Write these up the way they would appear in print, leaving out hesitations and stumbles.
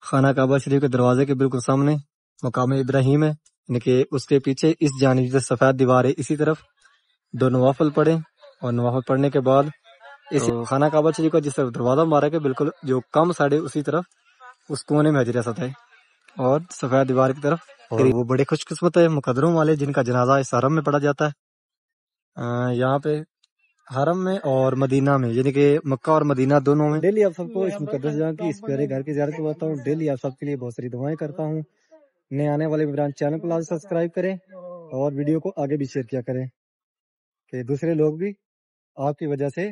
خانہ کعبہ شریف کے دروازے کے بالکل سامنے مقام ابراہیم ہے، یعنی کہ اس کے پیچھے اس جانب سے سفید دیوار ہے، اسی طرف دو نوافل پڑھیں اور نوافل پڑھنے کے بعد اس خانہ کعبہ شریف کا جس طرف دروازہ مبارک ہے بالکل جو کم سائڈ ہے اسی طرف اس کونے میں حجر اسود ہے اور سفید دیوار کی طرف، اور وہ بڑے خوش قسمت ہے مقدروں والے جن کا جنازہ اس حرم میں پڑھا جاتا ہے۔ یہاں پہ حرم میں اور مدینہ میں، یعنی کہ مکہ اور مدینہ دونوں میں ڈیلی آپ سب کو اس مقدس جگہ کی اس پیارے گھر کی زیارت کرواتا ہوں۔ ڈیلی آپ سب کے لیے بہت ساری دعائیں کرتا ہوں۔ نئے آنے والے مبران چینل کو لازمی سبسکرائب کریں اور ویڈیو کو آگے بھی شیئر کیا کریں کہ دوسرے لوگ بھی آپ کی وجہ سے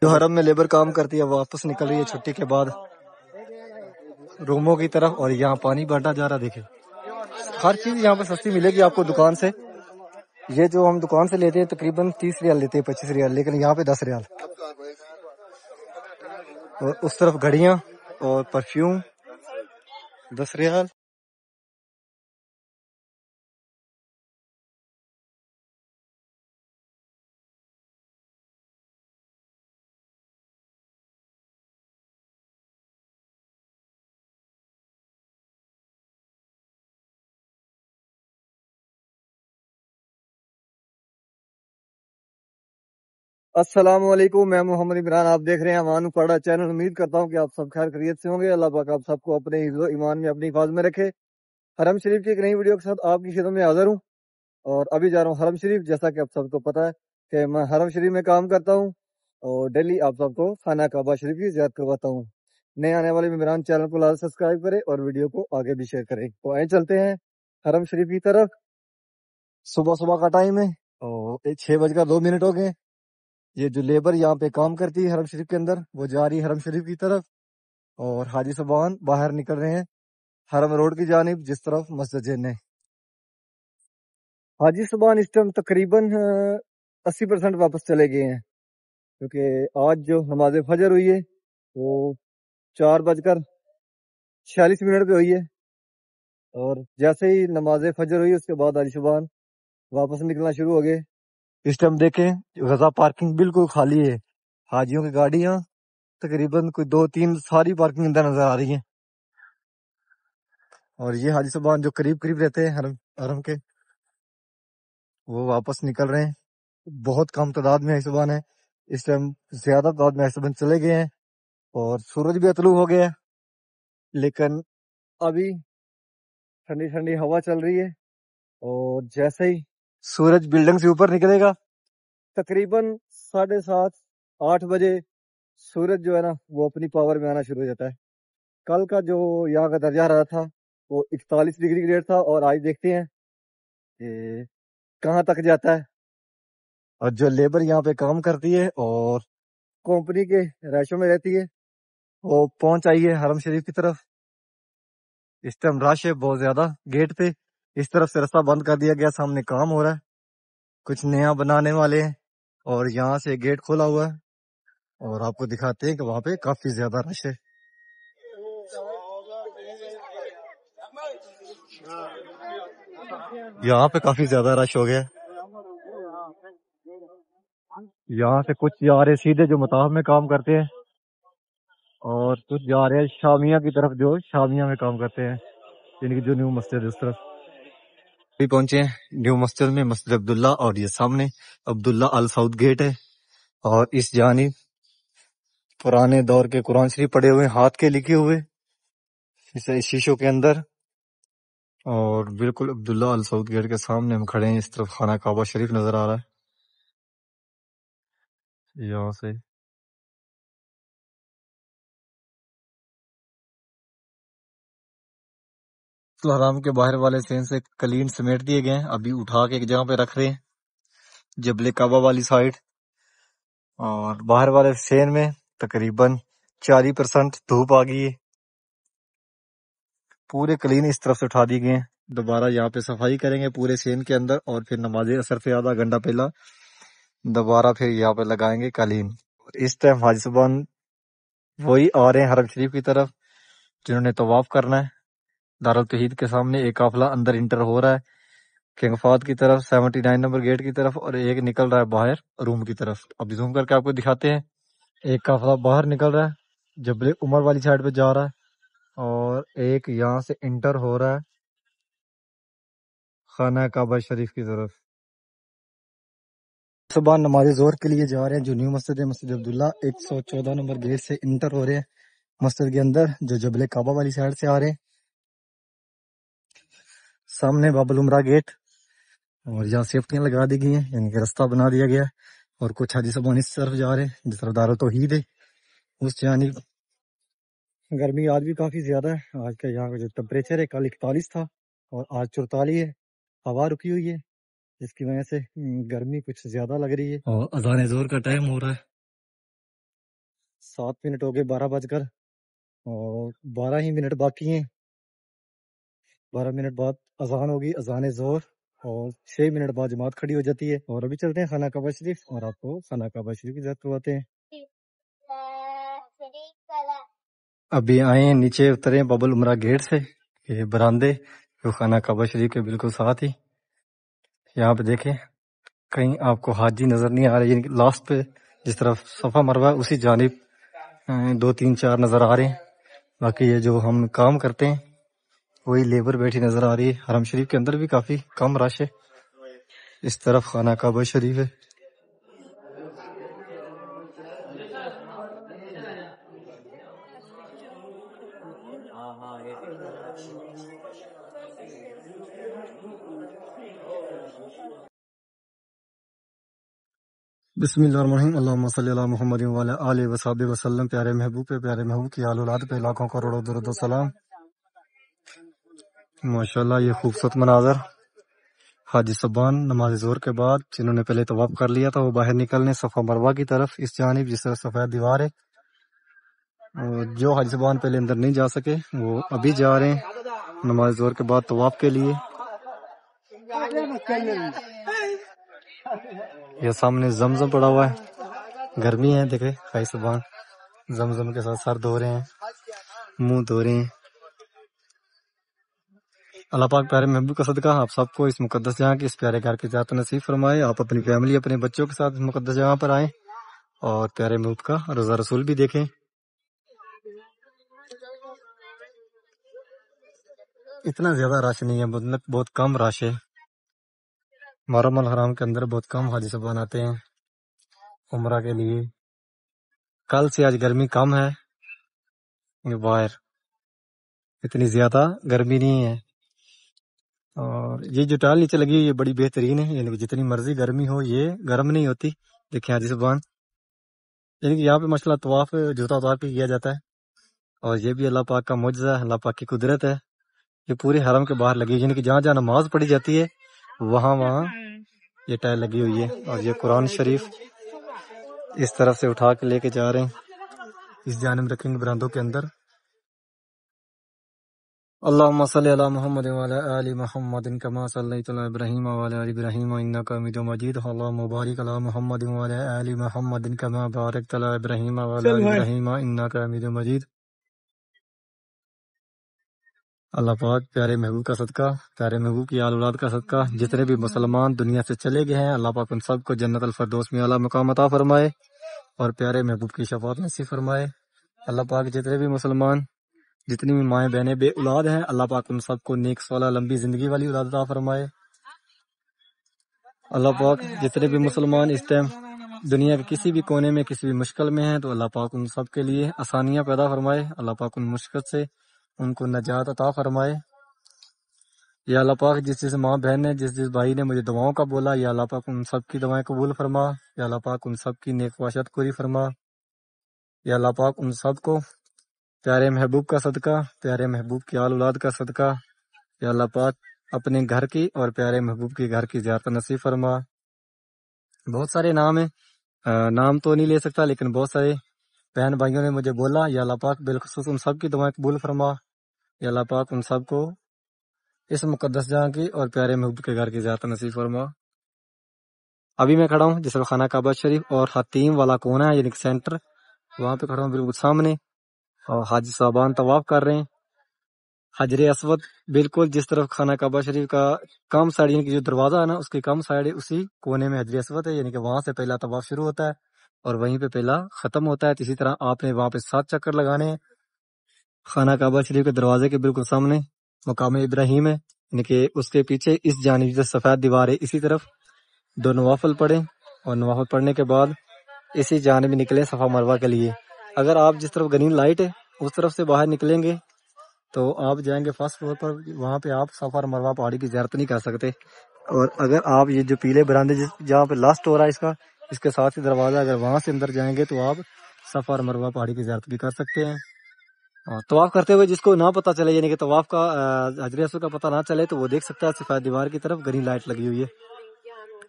جو حرم میں لیبر کام کرتی ہے وہ واپس نکل رہی ہے چھٹی کے بعد روموں کی طرف، اور یہاں پانی بانٹا جا رہا۔ دیکھیں ہر چیز یہاں پہ سستی ملے گی آپ کو دکان سے۔ یہ جو ہم دکان سے لیتے ہیں تقریباً 30 ریال لیتے ہیں، 25 ریال، لیکن یہاں پہ 10 ریال۔ اور اس طرف گھڑیاں اور پرفیوم 10 ریال۔ السلام علیکم، میں محمد عمران، آپ دیکھ رہے ہیں اوان پاڑا چینل۔ امید کرتا ہوں کہ آپ سب خیر خیریت سے ہوں گے۔ اللہ پاک آپ سب کو اپنے حفظ و ایمان میں اپنی حفاظت میں رکھے۔ حرم شریف کی ایک نئی ویڈیو کے ساتھ آپ کی خدمت میں حاضر ہوں، اور ابھی جا رہا ہوں حرم شریف۔ جیسا کہ آپ سب کو پتا ہے کہ میں حرم شریف میں کام کرتا ہوں اور ڈیلی آپ سب کو خانہ کعبہ شریف کی زیارت کرواتا ہوں۔ نئے آنے والے ممبران چینل کو لازمی سبسکرائب کریں اور ویڈیو کو آگے بھی شیئر کریں۔ تو آئیں چلتے ہیں حرم شریف کی طرف۔ صبح کا ٹائم ہے اور 6:02 ہو گئے۔ یہ جو لیبر یہاں پہ کام کرتی ہے حرم شریف کے اندر وہ جا رہی ہے حرم شریف کی طرف، اور حاجی صاحبان باہر نکل رہے ہیں حرم روڈ کی جانب جس طرف مسجد جن ہے۔ حاجی صاحبان اس ٹائم تقریباً 80% واپس چلے گئے ہیں، کیونکہ آج جو نماز فجر ہوئی ہے وہ 4:46 پہ ہوئی ہے، اور جیسے ہی نماز فجر ہوئی اس کے بعد حاجی صاحبان واپس نکلنا شروع ہو گئے۔ اس ٹائم دیکھیں غزہ پارکنگ بالکل خالی ہے، حاجیوں کی گاڑیاں تقریباً کوئی 2-3 ساری پارکنگ اندر نظر آ رہی ہیں، اور یہ حاجی صاحبان جو قریب رہتے ہیں حرم کے وہ واپس نکل رہے ہیں۔ بہت کم تعداد میں حاجی صاحبان ہیں اس ٹائم، زیادہ تعداد میں حاجی صاحبان چلے گئے ہیں، اور سورج بھی طلوع ہو گیا ہے، لیکن ابھی ٹھنڈی ٹھنڈی ہوا چل رہی ہے، اور جیسے ہی سورج بلڈنگ سے اوپر نکلے گا تقریباً 7:30-8 بجے سورج جو ہے نا وہ اپنی پاور میں آنا شروع ہو جاتا ہے۔ کل کا جو یہاں کا درجہ حرارت تھا وہ 41 ڈگری گریڈ تھا، اور آج دیکھتے ہیں کہ کہاں تک جاتا ہے۔ اور جو لیبر یہاں پہ کام کرتی ہے اور کمپنی کے رہائشوں میں رہتی ہے وہ پہنچ آئی ہے حرم شریف کی طرف۔ اس ٹائم رش ہے بہت زیادہ گیٹ پہ، اس طرف سے راستہ بند کر دیا گیا، سامنے کام ہو رہا ہے، کچھ نیا بنانے والے ہیں، اور یہاں سے گیٹ کھولا ہوا ہے، اور آپ کو دکھاتے ہیں کہ وہاں پہ کافی زیادہ رش ہے۔ یہاں پہ کافی زیادہ رش ہو گیا۔ یہاں سے کچھ جا رہے سیدھے جو مطاف میں کام کرتے ہیں، اور کچھ جا رہے ہیں شامیہ کی طرف جو شامیہ میں کام کرتے ہیں، یعنی کہ جو نیو مسجد ہے اس طرف۔ ابھی پہنچے ہیں نیو مسجد میں، مسجد عبداللہ، اور یہ سامنے عبداللہ ال سعود گیٹ ہے، اور اس جانب پرانے دور کے قرآن شریف پڑے ہوئے ہاتھ کے لکھے ہوئے اس شیشوں کے اندر، اور بالکل عبداللہ ال سعود گیٹ کے سامنے ہم کھڑے ہیں۔ اس طرف خانہ کعبہ شریف نظر آ رہا ہے یہاں سے۔ حرام کے باہر والے سین سے کلین سمیٹ دیے گئے ہیں، ابھی اٹھا کے ایک جگہ پہ رکھ رہے ہیں جبل کعبہ والی سائڈ، اور باہر والے سین میں تقریباً 40% دھوپ آ گئی ہے، پورے کلین اس طرف سے اٹھا دیے گئے ہیں۔ دوبارہ یہاں پہ صفائی کریں گے پورے سین کے اندر، اور پھر نماز اثر سے آدھا گھنٹہ پہلا دوبارہ پھر یہاں پہ لگائیں گے قالین۔ اس ٹائم حاجی صاحبان وہی آ رہے ہیں حرم شریف کی طرف جنہوں نے طواف کرنا ہے۔ دارالتوحید کے سامنے ایک قافلہ اندر انٹر ہو رہا ہے کنگ فہد کی طرف 79 نمبر گیٹ کی طرف، اور ایک نکل رہا ہے باہر روم کی طرف۔ اب زوم کر کے آپ کو دکھاتے ہیں ایک قافلہ باہر نکل رہا ہے جبل عمر والی سائڈ پہ جا رہا ہے، اور ایک یہاں سے انٹر ہو رہا ہے خانہ کعبہ شریف کی طرف۔ صبح نماز ظہر کے لیے جا رہے ہیں جو نیو مسجد ہے، مسجد عبداللہ، 114 نمبر گیٹ سے انٹر ہو رہے ہیں مسجد کے اندر، جو جبل کعبہ والی سائڈ سے آ رہے ہیں۔ سامنے باب العمرہ گیٹ، اور یہاں سیفٹیاں لگا دی گئی ہیں، یعنی کہ رستہ بنا دیا گیا ہے، اور کچھ حاجی صاحبان اس طرف جا رہے ہیں جس طرف دارالتوحید ہے اس جانب۔ گرمی آج بھی کافی زیادہ ہے، آج کا یہاں کا جو ٹمپریچر ہے کل 41 تھا اور آج 44 ہے، ہوا رکی ہوئی ہے جس کی وجہ سے گرمی کچھ زیادہ لگ رہی ہے۔ اور اذان ظہر کا ٹائم ہو رہا ہے، 7 منٹ ہو گئے 12 بج کر، اور 12 ہی منٹ باقی ہیں، 12 منٹ بعد اذان ہوگی، اذان ظہر، اور 6 منٹ بعد جماعت کھڑی ہو جاتی ہے۔ اور ابھی چلتے ہیں خانہ کعبہ شریف اور آپ کو خانہ کعبہ شریف کی زیارت کرواتے ہیں۔ ابھی آئے ہیں، نیچے اترے ہیں باب العمرہ گیٹ سے، یہ برآمدے جو خانہ کعبہ شریف کے بالکل ساتھ ہی۔ یہاں پہ دیکھیں کہیں آپ کو حاجی نظر نہیں آ رہے، یعنی کہ لاسٹ پہ جس طرف صفا مروہ ہے اسی جانب 2 3 4 نظر آ رہے ہیں، باقی یہ جو ہم کام کرتے ہیں وہی لیبر بیٹھی نظر آ رہی ہے۔ حرم شریف کے اندر بھی کافی کم رش ہے، اس طرف خانہ کعبہ شریف ہے۔ بسم اللہ الرحمن الرحیم، اللہم صلی علی محمد وعلی آلہ وصحبہ وسلم۔ پیارے محبوب پہ، پیارے محبوب کی آل اولاد پہ لاکھوں کروڑوں درود و سلام۔ ماشاءاللہ یہ خوبصورت مناظر، حاجی صبان نماز ظہر کے بعد جنہوں نے پہلے طواف کر لیا تھا وہ باہر نکلنے صفا مروہ کی طرف اس جانب جس طرح سفید دیوار ہے، اور جو حاجی صبان پہلے اندر نہیں جا سکے وہ ابھی جا رہے ہیں نماز ظہر کے بعد طواف کے لیے۔ یہ سامنے زمزم پڑا ہوا ہے، گرمی ہے، دیکھیں حاجی صبان زمزم کے ساتھ سر دھو رہے ہیں، منہ دھو رہے ہیں۔ اللہ پاک پیارے محبوب کا صدقہ آپ سب کو اس مقدس جگہ کے اس پیارے گھر کی زیارت نصیب فرمائے۔ آپ اپنی فیملی اپنے بچوں کے ساتھ اس مقدس جگہ پر آئیں اور پیارے محبوب کا روزہ رسول بھی دیکھیں۔ اتنا زیادہ رش نہیں ہے، بہت کم رش ہے، محرم الحرام کے اندر بہت کم حاجی صاحبان آتے ہیں عمرہ کے لیے۔ کل سے آج گرمی کم ہے، باہر اتنی زیادہ گرمی نہیں ہے، اور یہ جو ٹال نیچے لگی یہ بڑی بہترین ہے، یعنی کہ جتنی مرضی گرمی ہو یہ گرم نہیں ہوتی۔ دیکھیں حاجی صاحبان، یعنی کہ یہاں پہ ماشاءاللہ طواف جوتا اتار کے کیا جاتا ہے، اور یہ بھی اللہ پاک کا معجزہ ہے، اللہ پاک کی قدرت ہے۔ یہ پورے حرم کے باہر لگی ہے، یعنی کہ جہاں جہاں نماز پڑھی جاتی ہے وہاں وہاں یہ ٹائل لگی ہوئی ہے۔ اور یہ قرآن شریف اس طرف سے اٹھا کے لے کے جا رہے ہیں، اس جانب رکھیں گے برآمدوں کے اندر۔ اللہم صلی علی محمد وعلی آل محمد کما صلیت علی ابراہیم وعلی آل ابراہیم انک حمید مجید، اللہم بارک علی محمد وعلی آل محمد کما بارکت علی ابراہیم وعلی آل ابراہیم انک حمید مجید۔ اللہ پاک پیارے محبوب کا صدقہ، پیارے محبوب کی آل اولاد کا صدقہ، جتنے بھی مسلمان دنیا سے چلے گئے ہیں اللہ پاک ان سب کو جنت الفردوس میں اعلیٰ مقام عطا فرمائے اور پیارے محبوب کی شفاعت نصیب فرمائے۔ اللہ پاک جتنے بھی مسلمان، جتنی بھی مائیں بہنیں بے اولاد ہیں اللہ پاک ان سب کو نیک صالح لمبی زندگی والی اولاد عطا فرمائے۔ اللہ پاک جتنے بھی مسلمان اس ٹائم دنیا کے کسی بھی کونے میں کسی بھی مشکل میں ہیں تو اللہ پاک ان سب کے لیے آسانیاں پیدا فرمائے، اللہ پاک ان مشکل سے ان کو نجات عطا فرمائے۔ یا اللہ پاک جس ماں بہن نے جس بھائی نے مجھے دعاؤں کا بولا، یا اللہ پاک ان سب کی دعائیں قبول فرما، یا اللہ پاک ان سب کی نیک خواہشات پوری فرما، یا اللہ پاک ان سب کو پیارے محبوب کا صدقہ، پیارے محبوب کی آل اولاد کا صدقہ، یا اللہ پاک اپنے گھر کی اور پیارے محبوب کے گھر کی زیارت نصیب فرما۔ بہت سارے نام ہیں، نام تو نہیں لے سکتا، لیکن بہت سارے بہن بھائیوں نے مجھے بولا، یا اللہ پاک بالخصوص ان سب کی دعائیں قبول فرما، یا اللہ پاک ان سب کو اس مقدس جہاں کی اور پیارے محبوب کے گھر کی زیارت نصیب فرما۔ ابھی میں کھڑا ہوں جس وقت خانہ کعبہ شریف اور حتیم والا کونا ہے، یعنی کہ سینٹر، وہاں پہ کھڑا ہوں بالکل سامنے، اور حاجی صاحبان طواف کر رہے ہیں۔ حجر اسود بالکل جس طرف خانہ کعبہ شریف کا کم سائڈ، یعنی کہ جو دروازہ ہے نا اس کی کم سائڈ اسی کونے میں حجر اسود ہے، یعنی کہ وہاں سے پہلا طواف شروع ہوتا ہے۔ اور وہیں پہ پہلا ختم ہوتا ہے. اسی طرح آپ نے وہاں پہ 7 چکر لگانے ہیں. خانہ کعبہ شریف کے دروازے کے بالکل سامنے مقام ابراہیم ہے، یعنی کہ اس کے پیچھے اس جانب جو سفید دیوار ہے اسی طرف 2 نوافل پڑھیں، اور نوافل پڑھنے کے بعد اسی جانب نکلیں صفا مروہ کے لیے. اگر آپ جس طرف گرین لائٹ ہے اس طرف سے باہر نکلیں گے تو آپ جائیں گے فرسٹ فلور پر، وہاں پہ آپ صفا اور مروہ پہاڑی کی زیارت نہیں کر سکتے. اور اگر آپ یہ جو پیلے برآمدے جہاں پہ لاسٹ ہو رہا ہے اس کے ساتھ ہی دروازہ، اگر وہاں سے اندر جائیں گے تو آپ صفا اور مروہ پہاڑی کی زیارت بھی کر سکتے ہیں. طواف کرتے ہوئے جس کو نہ پتہ چلے، یعنی کہ طواف کا حجر اسود کا پتہ نہ چلے، تو وہ دیکھ سکتا ہے سفید دیوار کی طرف گرین لائٹ لگی ہوئی ہے،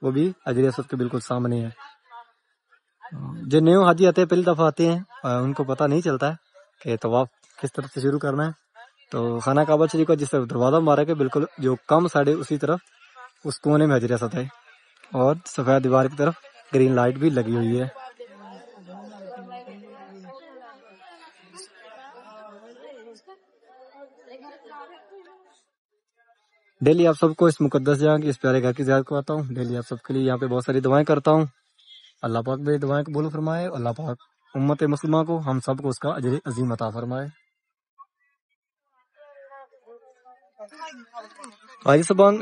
وہ بھی حجر اسود کے بالکل سامنے ہے. جو نیو حاجی آتے ہیں، پہلی دفعہ آتے ہیں، ان کو پتہ نہیں چلتا ہے کہ طواف کس طرف سے شروع کرنا ہے. تو خانہ کعبہ شریف کا جس طرف دروازہ مارا کے بالکل جو کم سائڈ ہے اسی طرف اس کونے میں حجر اسود ہے، اور سفید دیوار کی طرف گرین لائٹ بھی لگی ہوئی ہے. ڈیلی آپ سب کو اس مقدس جگہ کی، اس پیارے گھر کی زیارت کرواتا ہوں. ڈیلی آپ سب کے لیے یہاں پہ بہت ساری دعائیں کرتا ہوں. اللہ پاک میری دعائیں قبول فرمائے. اللہ پاک امت مسلمہ کو، ہم سب کو اس کا اجر عظیم عطا فرمائے. حاجی صاحبان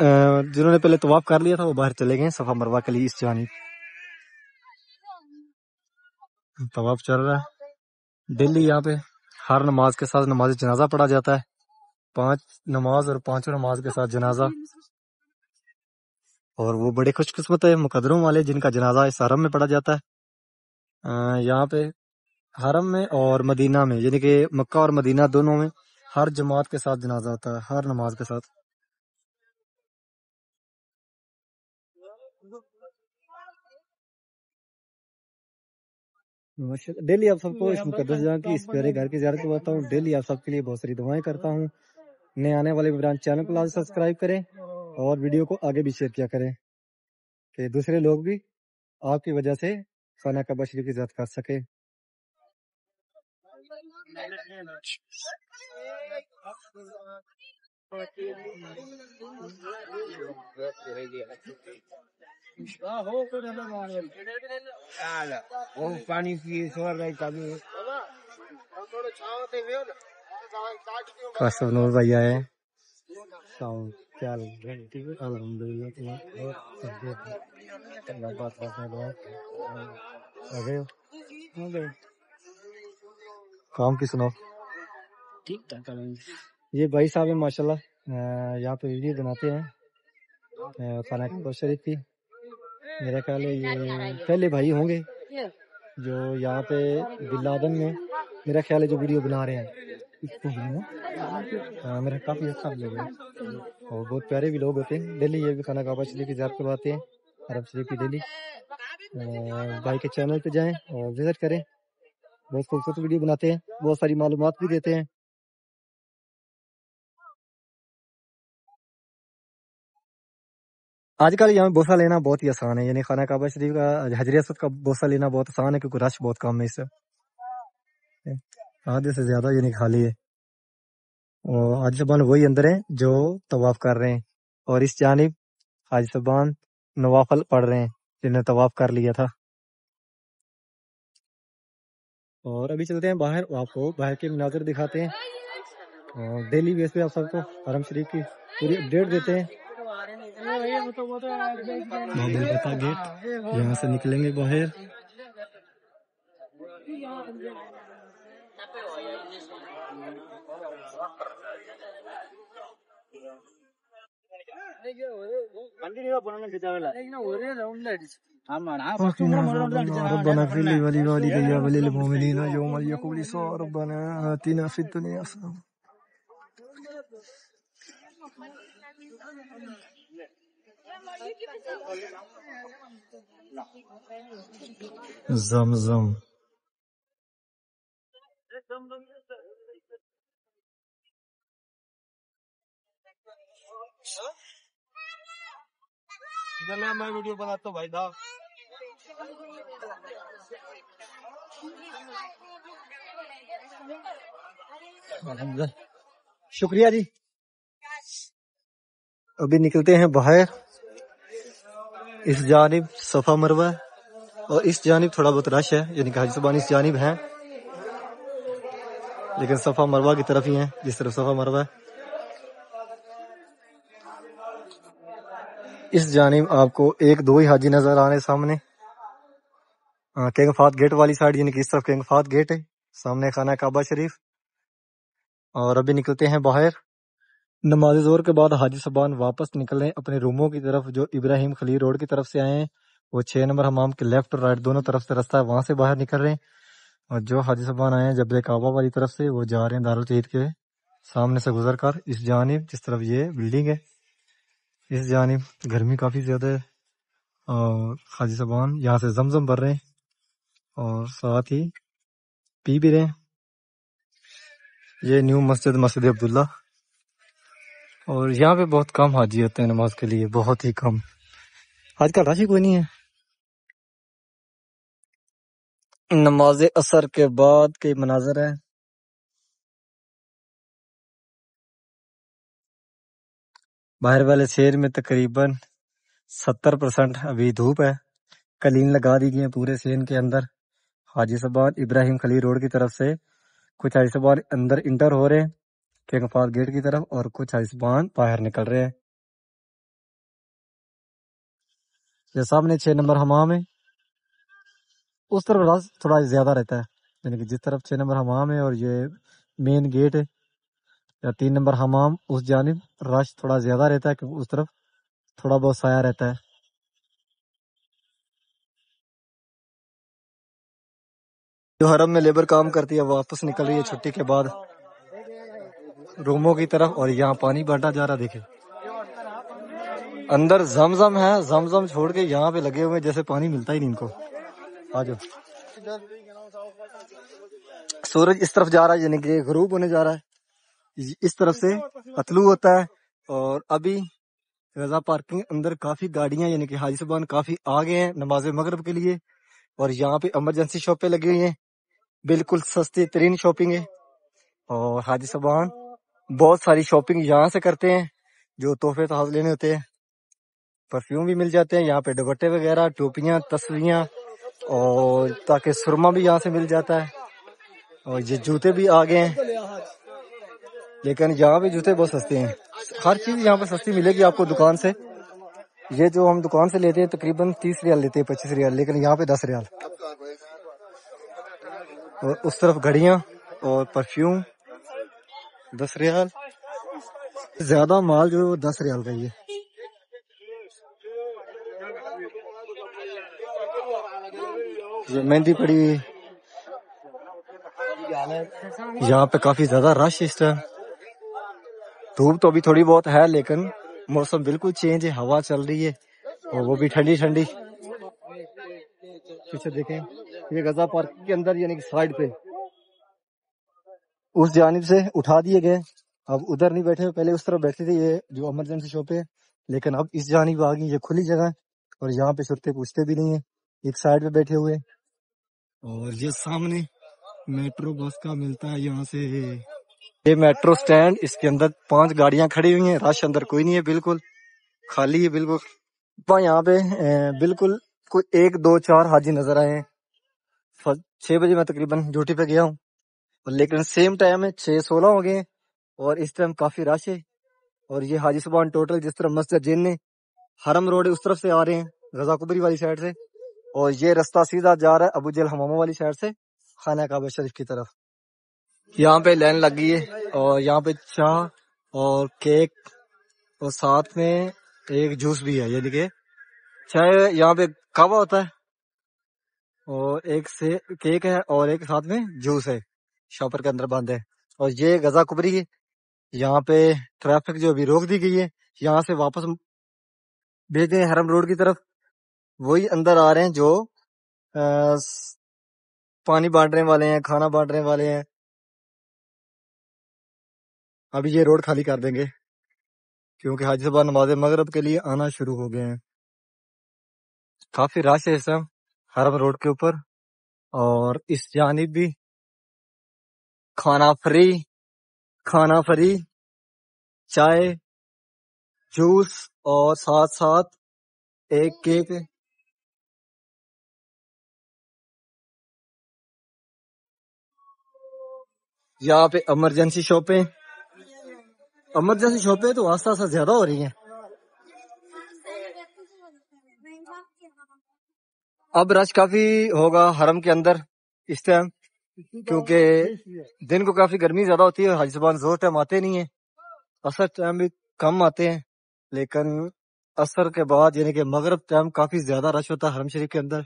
جنہوں نے پہلے طواف کر لیا تھا وہ باہر چلے گئے صفا مروہ کے لیے. اس جانب طواف چل رہا ہے. ڈیلی یہاں پہ ہر نماز کے ساتھ نماز جنازہ پڑھا جاتا ہے، 5 نماز اور 5 نماز کے ساتھ جنازہ. اور وہ بڑے خوش قسمت ہے مقدروں والے جن کا جنازہ اس حرم میں پڑھا جاتا ہے. یہاں پہ حرم میں اور مدینہ میں، یعنی کہ مکہ اور مدینہ دونوں میں ہر جماعت کے ساتھ جنازہ ہوتا ہے، ہر نماز کے ساتھ. ڈیلی آپ سب کو اس مقدس جگہ کی، اس پیارے گھر کی زیارت کرواتا ہوں. ڈیلی آپ سب کے لیے بہت ساری دعائیں کرتا ہوں. نئے آنے والے ویوران چینل کو لازمی سبسکرائب کریں اور ویڈیو کو آگے بھی شیئر کیا کریں کہ دوسرے لوگ بھی آپ کی وجہ سے خانہ کعبہ شریف کی زیارت کر سکے. قاسم نور بھائی آئے ہیں. کام کی سناؤ. یہ بھائی صاحب ہیں ماشاءاللہ، یہاں پہ ویڈیو بناتے ہیں خانہ کعبہ شریف کی. میرا خیال ہے یہ پہلے بھائی ہوں گے جو یہاں پہ بن لادن میں میرا خیال ہے جو ویڈیو بنا رہے ہیں. میرا کافی اچھا لوگ ہے اور بہت پیارے بھی لوگ ہوتے ہیں. ڈیلی یہ بھی خانہ کعبہ شریف کی زیارت کرواتے ہیں، عرب شریف کی. ڈیلی بھائی کے چینل پہ جائیں اور وزٹ کریں، بہت خوبصورت ویڈیو بناتے ہیں، بہت ساری معلومات بھی دیتے ہیں. آج کل یہاں بوسہ لینا بہت ہی آسان ہے، یعنی خانہ کعبہ شریف کا حجر اسود کا بوسہ لینا بہت آسان ہے کیونکہ رش بہت کم ہے. اس سے آدھے سے زیادہ یعنی خالی ہے. اور حاجی صاحبان وہی اندر ہیں جو طواف کر رہے ہیں، اور اس جانب حاجی صاحبان نوافل پڑھ رہے ہیں جنہوں نے طواف کر لیا تھا. اور ابھی چلتے ہیں باہر، آپ کو باہر کے مناظر دکھاتے ہیں. اور ڈیلی بیس پہ آپ سب کو حرم شریف کی پوری اپڈیٹ دیتے ہیں. گیٹ یہاں سے نکلیں گے باہر. ربنا اغفر لي ولوالدي وللمؤمنين يوم يقوم الحساب ربنا آتنا في الدنيا حسنة. زمزم میں ویڈیو بناتا ہوں بھائی صاحب. شکریہ جی. ابھی نکلتے ہیں باہر. اس جانب صفا مروہ اور اس جانب تھوڑا بہت رش ہے، یعنی کہ حاجی صاحبان اس جانب ہیں لیکن صفا مروہ کی طرف ہی ہیں، جس طرف صفا مروہ ہے۔ اس جانب آپ کو ایک دو ہی حاجی نظر آ رہے ہیں سامنے، کنگ فہد گیٹ والی سائڈ، یعنی کہ اس طرف کنگ فہد گیٹ ہے، سامنے خانہ کعبہ شریف۔ اور ابھی نکلتے ہیں باہر، نماز ظہر کے بعد حاجی صاحبان واپس نکل رہے ہیں اپنے روموں کی طرف، جو ابراہیم خلیل روڈ کی طرف سے آئے ہیں، وہ 6 نمبر حمام کے لیفٹ اور رائٹ دونوں طرف سے رستہ ہے، وہاں سے باہر نکل رہے ہیں۔ اور جو حاجی صاحبان آئے ہیں جبل کعبہ والی طرف سے، وہ جا رہے ہیں دارالتوحید کے سامنے سے گزر کر اس جانب، جس طرف یہ بلڈنگ ہے اس جانب۔ گرمی کافی زیادہ ہے اور حاجی صاحبان یہاں سے زمزم بھر رہے ہیں اور ساتھ ہی پی بھی رہے ہیں۔ یہ نیو مسجد عبداللہ، اور یہاں پہ بہت کم حاجی ہوتے ہیں نماز کے لیے، بہت ہی کم، آج کل رش ہی کوئی نہیں ہے۔ نماز عصر کے بعد کے مناظر ہے، باہر والے شہر میں تقریباً 70% ابھی دھوپ ہے، کلین لگا دی گئی ہے پورے سین کے اندر۔ حاجی صاحبان ابراہیم خلیل روڈ کی طرف سے کچھ حاجی صاحبان اندر انٹر ہو رہے ہیں کنگ فہد گیٹ کی طرف، اور کچھ حاجی صاحبان باہر نکل رہے ہیں۔ یہ سامنے 6 نمبر حمام ہے، اس طرف رش تھوڑا زیادہ رہتا ہے، یعنی کہ جس طرف 6 نمبر حمام ہے اور یہ مین گیٹ ہے یا 3 نمبر حمام، اس جانب رش تھوڑا زیادہ رہتا ہے کیونکہ اس طرف تھوڑا بہت سایہ رہتا ہے۔ جو حرم میں لیبر کام کرتی ہے واپس نکل رہی ہے چھٹی کے بعد روموں کی طرف، اور یہاں پانی بانٹا جا رہا، دیکھیں اندر زمزم ہے، زمزم چھوڑ کے یہاں پہ لگے ہوئے جیسے پانی ملتا ہی نہیں ان کو۔ آجو، سورج اس طرف جا رہا ہے، یعنی کہ غروب ہونے جا رہا ہے، اس طرف سے طلوع ہوتا ہے۔ اور ابھی رضا پارکنگ اندر کافی گاڑیاں، یعنی کہ حاجی صاحبان کافی آگے ہیں نماز مغرب کے لیے، اور یہاں پہ ایمرجنسی شاپیں لگی ہوئی ہیں، بالکل سستی ترین شاپنگ ہے۔ اور حاجی صاحبان بہت ساری شاپنگ یہاں سے کرتے ہیں، جو تحفے تحائف لینے ہوتے ہیں، پرفیوم بھی مل جاتے ہیں یہاں پہ، دوپٹے وغیرہ، ٹوپیاں، تسبیحاں، اور تاکہ سرما بھی یہاں سے مل جاتا ہے۔ اور یہ جوتے بھی آگے ہیں، لیکن یہاں پہ جوتے بہت سستے ہیں، ہر چیز یہاں پہ سستی ملے گی آپ کو دکان سے۔ یہ جو ہم دکان سے لیتے ہیں تقریباً 30 ریال لیتے ہیں، 25 ریال، لیکن یہاں پہ 10 ریال۔ اور اس طرف گھڑیاں اور پرفیوم 10 ریال، زیادہ مال جو 10 ریال کا ہی ہے۔ یہ مہندی پڑی ہوئی، یہاں پہ کافی زیادہ رش اس ٹائم، دھوپ تو ابھی تھوڑی بہت ہے لیکن موسم بالکل چینج ہے، ہوا چل رہی ہے اور وہ بھی ٹھنڈی ٹھنڈی۔ پیچھے دیکھیں یہ غزہ پارک کے اندر، یعنی کہ سائڈ پہ اس جانب سے اٹھا دیے گئے، اب ادھر نہیں بیٹھے، پہلے اس طرف بیٹھے تھے یہ جو ایمرجنسی شاپ ہے، لیکن اب اس جانب آ گئی، یہ کھلی جگہ ہے اور یہاں پہ شرطے پوچھتے بھی نہیں ہیں، ایک سائڈ پہ بیٹھے ہوئے۔ اور یہ سامنے میٹرو بس کا ملتا ہے یہاں سے، یہ میٹرو سٹینڈ، اس کے اندر 5 گاڑیاں کھڑی ہوئی ہیں، رش اندر کوئی نہیں ہے، بالکل خالی ہے بالکل۔ یہاں پہ بالکل کوئی 1 2 4 حاجی نظر آئے ہیں، 6 بجے میں تقریباً ڈیوٹی پہ گیا ہوں، لیکن سیم ٹائم ہے 6:16 ہو گئے ہیں اور اس ٹائم کافی رش ہے۔ اور یہ حاجی صاحبان ٹوٹل جس طرح مسجد جن نے حرم روڈ اس طرف سے آ رہے ہیں رضا قبری والی سائڈ سے، اور یہ رستہ سیدھا جا رہا ہے ابو جہل حمامہ والی سائڈ سے خانہ کعبہ شریف کی طرف۔ یہاں پہ لائن لگ گئی ہے اور یہاں پہ چائے اور کیک اور ساتھ میں ایک جوس بھی ہے، یعنی کہ چائے یہاں پہ کعبہ ہوتا ہے اور ایک سے کیک ہے اور ایک ساتھ میں جوس ہے، شاپر کے اندر بند ہے۔ اور یہ غزہ کبری ہے، یہاں پہ ٹریفک جو ابھی روک دی گئی ہے، یہاں سے واپس بھیج دیں حرم روڈ کی طرف، وہی اندر آ رہے ہیں جو پانی بانٹنے والے ہیں، کھانا بانٹنے والے ہیں، ابھی یہ روڈ خالی کر دیں گے کیونکہ حاجی صاحب نماز مغرب کے لیے آنا شروع ہو گئے ہیں۔ کافی رش ہے اس ٹائم حرم روڈ کے اوپر، اور اس جانب بھی کھانا فری چائے جوس اور ساتھ ساتھ ایک کیک یہاں پہ ایمرجنسی شاپیں تو آستہ آستہ زیادہ ہو رہی ہیں. اب رش کافی ہوگا حرم کے اندر اس ٹائم، کیونکہ دن کو کافی گرمی زیادہ ہوتی ہے. حاجی صاحبان زور ٹائم آتے نہیں ہیں، عصر ٹائم بھی کم آتے ہیں، لیکن عصر کے بعد یعنی کہ مغرب ٹائم کافی زیادہ رش ہوتا ہے حرم شریف کے اندر.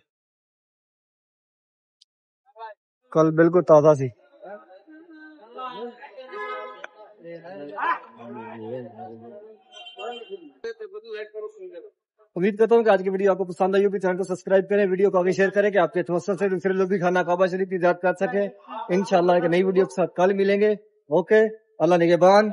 کل بالکل تازہ سی. امید کرتا ہوں کہ آج کی ویڈیو آپ کو پسند آئی ہوگی. چینل کو سبسکرائب کریں، ویڈیو کو آگے شیئر کریں کہ آپ کے توسط سے دوسرے لوگ بھی خانہ کعبہ شریف کی زیارت کر سکیں. انشاءاللہ ایک نئی ویڈیو کے ساتھ کل ملیں گے. اوکے، اللہ نگہبان.